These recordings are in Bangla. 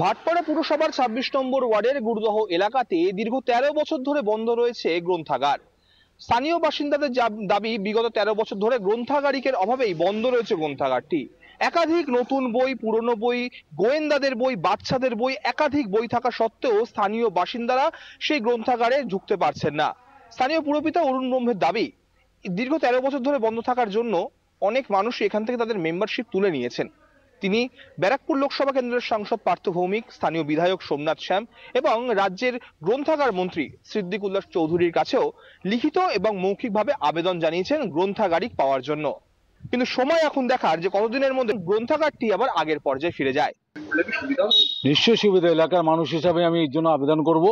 ভাটপাড়া পুরসভার ২৬ নম্বর ওয়ার্ডের গুরুদহ এলাকাতে দীর্ঘ ১৩ বছর ধরে বন্ধ রয়েছে গ্রন্থাগার। স্থানীয় বাসিন্দাদের দাবি, বিগত ১৩ বছর ধরে গ্রন্থাগারিকের অভাবেই বন্ধ রয়েছে গ্রন্থাগারটি। একাধিক নতুন বই, পুরনো বই, গোয়েন্দাদের বই, বাচ্চাদের বই, একাধিক বই থাকা সত্ত্বেও স্থানীয় বাসিন্দারা সেই গ্রন্থাগারে ঢুকতে পারছেন না। স্থানীয় পুরপিতা অরুণ ব্রহ্মের দাবি, দীর্ঘ ১৩ বছর ধরে বন্ধ থাকার জন্য অনেক মানুষ এখান থেকে তাদের মেম্বারশিপ তুলে নিয়েছেন। তিনি ব্যারাকপুর লোকসভা কেন্দ্রের সাংসদ পার্থ ভৌমিক, স্থানীয় বিধায়ক সোমনাথ শ্যাম এবং রাজ্যের গ্রন্থাগার মন্ত্রী সিদ্দিক উল্লাহ চৌধুরীর কাছেও লিখিত এবং মৌখিকভাবে আবেদন জানিয়েছেন গ্রন্থাগারিক পাওয়ার জন্য। কিন্তু সময় এখন দেখার যে কতদিনের মধ্যে গ্রন্থাগারটি আবার আগের পর্যায়ে ফিরে যায়। নিশ্চয়ই সুবিধা। এলাকার মানুষ হিসাবে আমি এর জন্য আবেদন করব।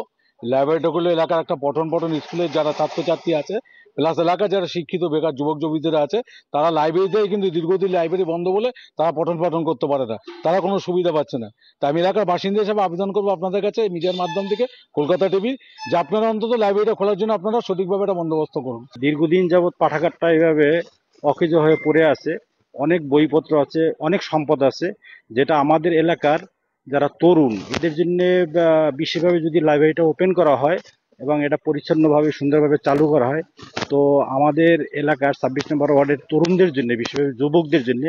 লাইব্রেরিটা করলে এলাকার একটা পঠন স্কুলের যারা ছাত্রছাত্রী আছে, প্লাস এলাকার যারা শিক্ষিত বেকার যুবক যুবতীরা আছে, তারা লাইব্রেরিতে কিন্তু দীর্ঘদিন লাইব্রেরি বন্ধ বলে তারা পঠন করতে পারে না, তারা কোনো সুবিধা পাচ্ছে না। তাই আমি এলাকার বাসিন্দা হিসাবে আবেদন করবো আপনাদের কাছে মিডিয়ার মাধ্যম থেকে, কলকাতা টিভি, যে আপনারা অন্তত লাইব্রেরিটা খোলার জন্য আপনারা সঠিকভাবে একটা বন্দোবস্ত করুন। দীর্ঘদিন যাবৎ পাঠাগারটা এইভাবে অকেজ হয়ে পড়ে আছে। অনেক বইপত্র আছে, অনেক সম্পদ আছে, যেটা আমাদের এলাকার যারা তরুণ এদের জন্য বিশেষভাবে যদি লাইব্রেরিটা ওপেন করা হয় এবং এটা পরিচ্ছন্নভাবে সুন্দরভাবে চালু করা হয়, তো আমাদের এলাকার ২৬ নম্বর ওয়ার্ডের তরুণদের জন্য, বিশেষভাবে যুবকদের জন্য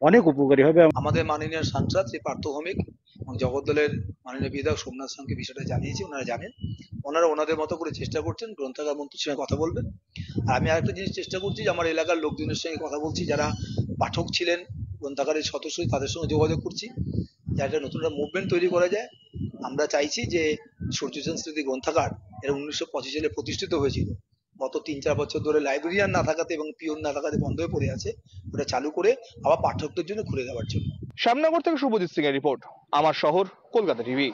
অনেক উপকারী হবে। আমাদের মাননীয় সাংসদ শ্রী পার্থ ভৌমিক এবং জগদ্দলের মাননীয় বিধায়ক সোমনাথ শ্যামকে বিষয়টা জানিয়েছি, ওনারা জানেন। ওনারা ওনাদের মতো করে চেষ্টা করছেন, গ্রন্থাগার মন্ত্রীর সঙ্গে কথা বলবেন। আর আমি আরেকটা জিনিস চেষ্টা করছি যে আমার এলাকার লোকজনের সঙ্গে কথা বলছি, যারা পাঠক ছিলেন, গ্রন্থাগারের সদস্য, তাদের সঙ্গে যোগাযোগ করছি, যাতে নতুন একটা মুভমেন্ট তৈরি করা যায়। আমরা চাইছি যে সূর্যসেন স্মৃতি গ্রন্থাগার এর ১৯২৫ সালে প্রতিষ্ঠিত হয়েছিল। গত ৩-৪ বছর ধরে লাইব্রেরিয়ান না থাকাতে এবং পিওন না থাকাতে বন্ধ হয়ে পড়ে আছে, ওটা চালু করে আবার পাঠকদের জন্য খুলে দেওয়ার জন্য। শ্যামনগর থেকে শুভজিৎ সিং এর রিপোর্ট, আমার শহর কলকাতা টিভি।